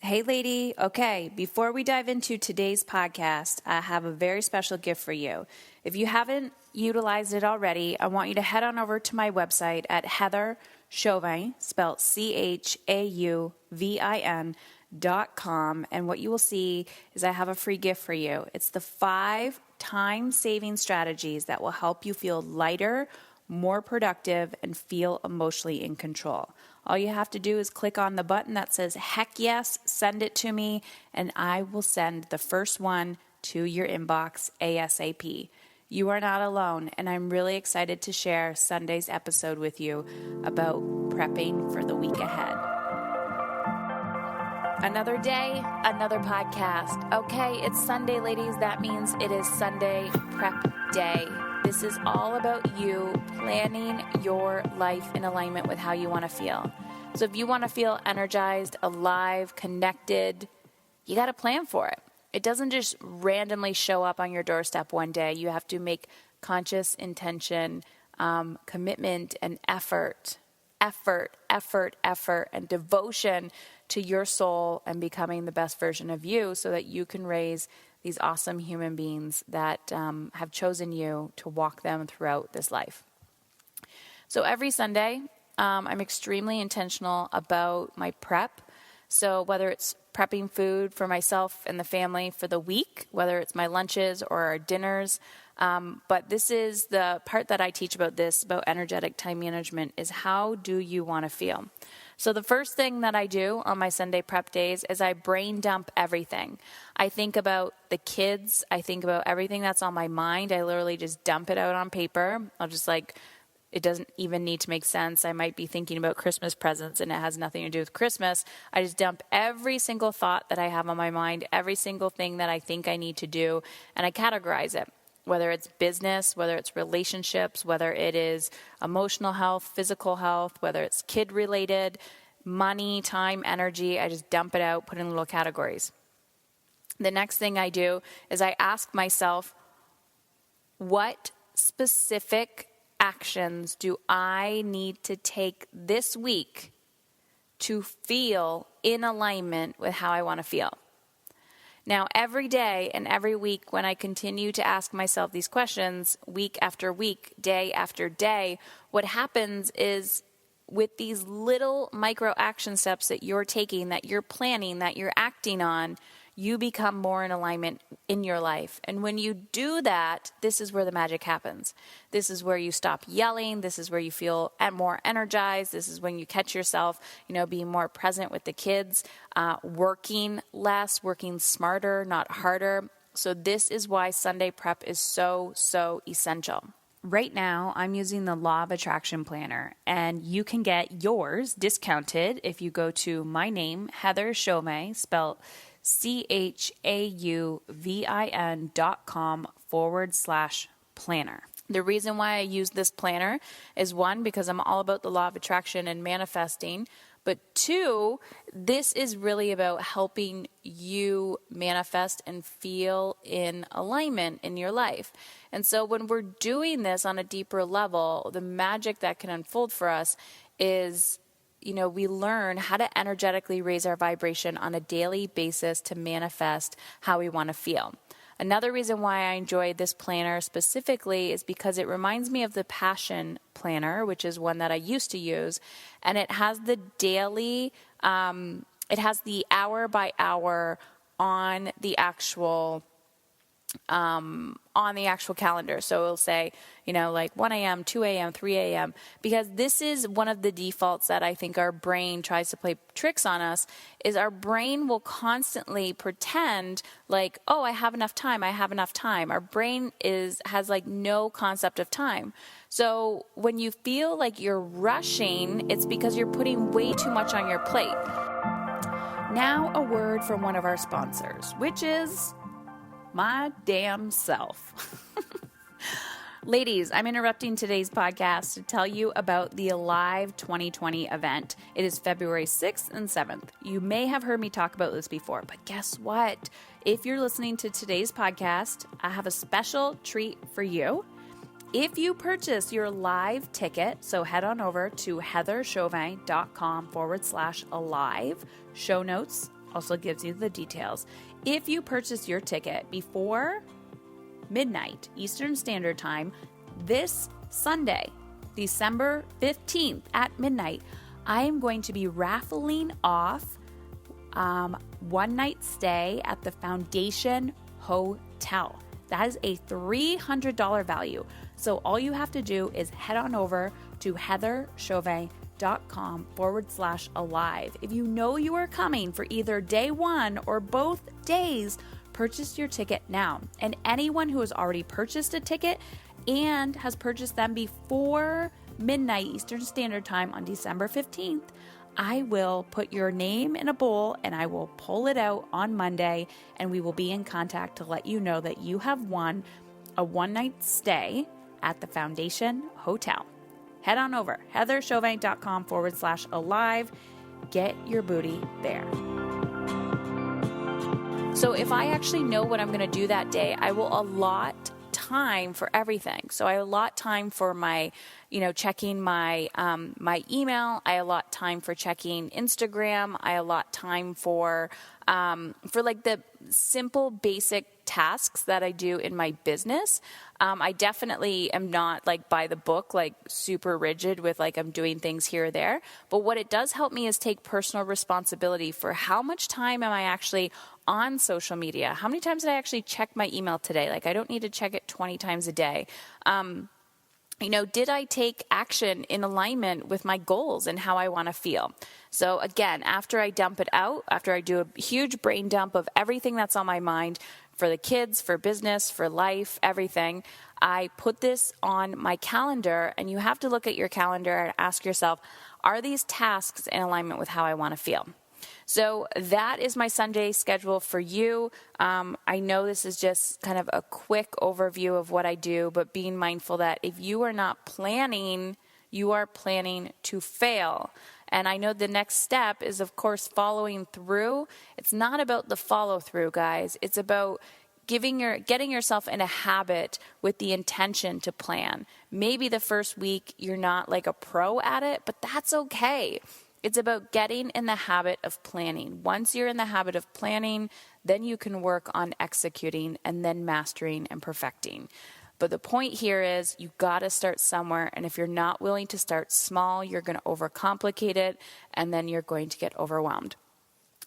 Hey, lady. Okay, before we dive into today's podcast, I have a very special gift for you. If you haven't utilized it already, I want you to head on over to my website at Heather Chauvin, spelled CHAUVIN.com, and what you will see is I have a free gift for you. It's the 5 time-saving strategies that will help you feel lighter, more productive, and feel emotionally in control. All you have to do is click on the button that says, heck yes, send it to me, and I will send the first one to your inbox ASAP. You are not alone, and I'm really excited to share Sunday's episode with you about prepping for the week ahead. Another day, another podcast. Okay, it's Sunday, ladies. That means it is Sunday prep day. This is all about you planning your life in alignment with how you want to feel. So if you want to feel energized, alive, connected, you got to plan for it. It doesn't just randomly show up on your doorstep one day. You have to make conscious intention, commitment, and effort, and devotion to your soul and becoming the best version of you so that you can raise these awesome human beings that have chosen you to walk them throughout this life. So every Sunday, I'm extremely intentional about my prep. So whether it's prepping food for myself and the family for the week, whether it's my lunches or our dinners, but this is the part that I teach about energetic time management, is how do you want to feel? So the first thing that I do on my Sunday prep days is I brain dump everything. I think about the kids. I think about everything that's on my mind. I literally just dump it out on paper. I'll just it doesn't even need to make sense. I might be thinking about Christmas presents and it has nothing to do with Christmas. I just dump every single thought that I have on my mind, every single thing that I think I need to do, and I categorize it. Whether it's business, whether it's relationships, whether it is emotional health, physical health, whether it's kid-related, money, time, energy, I just dump it out, put in little categories. The next thing I do is I ask myself, what specific actions do I need to take this week to feel in alignment with how I want to feel? Now, every day and every week when I continue to ask myself these questions, week after week, day after day, what happens is with these little micro action steps that you're taking, that you're planning, that you're acting on, you become more in alignment in your life. And when you do that, this is where the magic happens. This is where you stop yelling. This is where you feel more energized. This is when you catch yourself, being more present with the kids, working less, working smarter, not harder. So this is why Sunday prep is so, so essential. Right now, I'm using the Law of Attraction Planner, and you can get yours discounted if you go to my name, Heather Chauvin, spelled CHAUVIN.com/planner. The reason why I use this planner is 1, because I'm all about the law of attraction and manifesting. But 2, this is really about helping you manifest and feel in alignment in your life. And so when we're doing this on a deeper level, the magic that can unfold for us is we learn how to energetically raise our vibration on a daily basis to manifest how we want to feel. Another reason why I enjoy this planner specifically is because it reminds me of the Passion Planner, which is one that I used to use, and it has the daily, it has the hour by hour on the actual calendar. So it'll say, 1 a.m., 2 a.m., 3 a.m., because this is one of the defaults that I think our brain tries to play tricks on us, is our brain will constantly pretend like, oh, I have enough time. Our brain has no concept of time. So when you feel like you're rushing, it's because you're putting way too much on your plate. Now a word from one of our sponsors, which is my damn self. Ladies, I'm interrupting today's podcast to tell you about the Alive 2020 event. It is February 6th and 7th. You may have heard me talk about this before, but guess what? If you're listening to today's podcast, I have a special treat for you. If you purchase your live ticket, so head on over to heatherchauvin.com/alive. Show notes also gives you the details. If you purchase your ticket before midnight Eastern Standard Time this Sunday, December 15th at midnight, I am going to be raffling off one night stay at the Foundation Hotel. That is a $300 value. So all you have to do is head on over to heatherchauvin.com/alive. If you know you are coming for either day one or both days, purchase your ticket now. And anyone who has already purchased a ticket and has purchased them before midnight Eastern Standard Time on December 15th, I will put your name in a bowl and I will pull it out on Monday, and we will be in contact to let you know that you have won a one-night stay at the Foundation Hotel. Head on over, heatherchauvin.com/alive. Get your booty there. So if I actually know what I'm going to do that day, I will allot time for everything. So I allot time for my, checking my my email. I allot time for checking Instagram. I allot time for like the simple basic tasks that I do in my business. I definitely am not like by the book, like super rigid with like I'm doing things here or there. But what it does help me is take personal responsibility for how much time am I actually on social media? How many times did I actually check my email today? Like I don't need to check it 20 times a day. Did I take action in alignment with my goals and how I want to feel? So again, after I dump it out, after I do a huge brain dump of everything that's on my mind for the kids, for business, for life, everything, I put this on my calendar, and you have to look at your calendar and ask yourself, are these tasks in alignment with how I want to feel? So that is my Sunday schedule for you. I know this is just kind of a quick overview of what I do, but being mindful that if you are not planning, you are planning to fail. And I know the next step is, of course, following through. It's not about the follow through, guys. It's about getting yourself in a habit with the intention to plan. Maybe the first week you're not like a pro at it, but that's okay. It's about getting in the habit of planning. Once you're in the habit of planning, then you can work on executing and then mastering and perfecting. But the point here is you got to start somewhere. And if you're not willing to start small, you're going to overcomplicate it, and then you're going to get overwhelmed.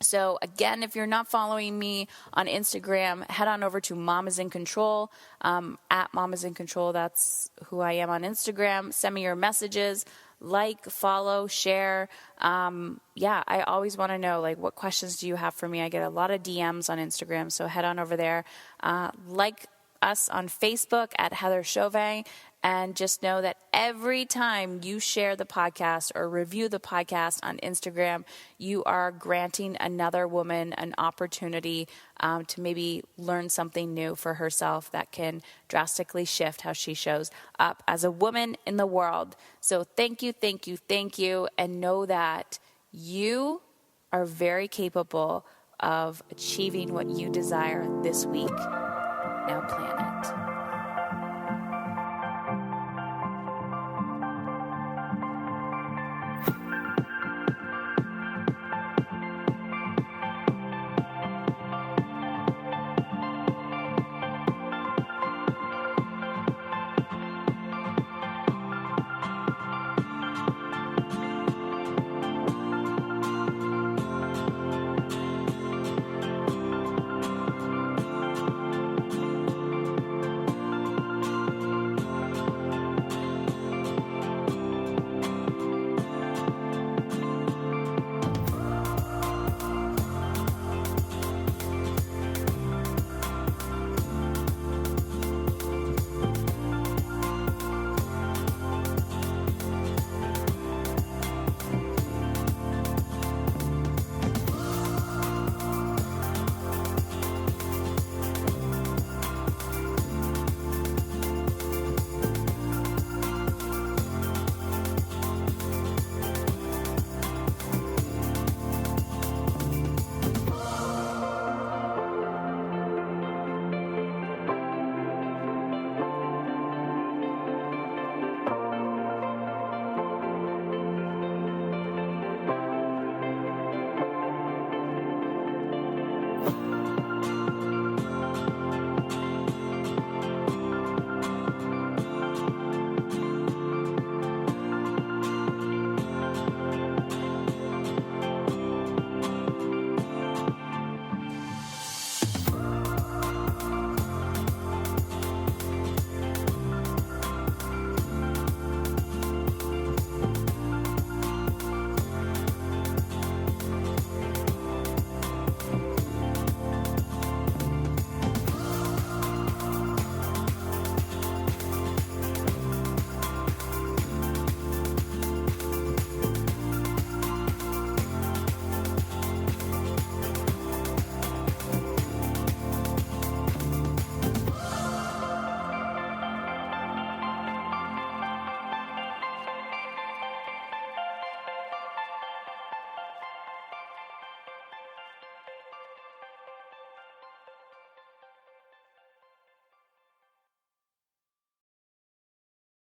So again, if you're not following me on Instagram, head on over to Mom is in Control, at Mom is in Control. That's who I am on Instagram. Send me your messages. Like, follow, share. I always want to know, like, what questions do you have for me? I get a lot of DMs on Instagram, so head on over there. Like us on Facebook at Heather Chauvin, and just know that every time you share the podcast or review the podcast on Instagram, you are granting another woman an opportunity to maybe learn something new for herself that can drastically shift how she shows up as a woman in the world. So thank you, and know that you are very capable of achieving what you desire this week. Now plan it.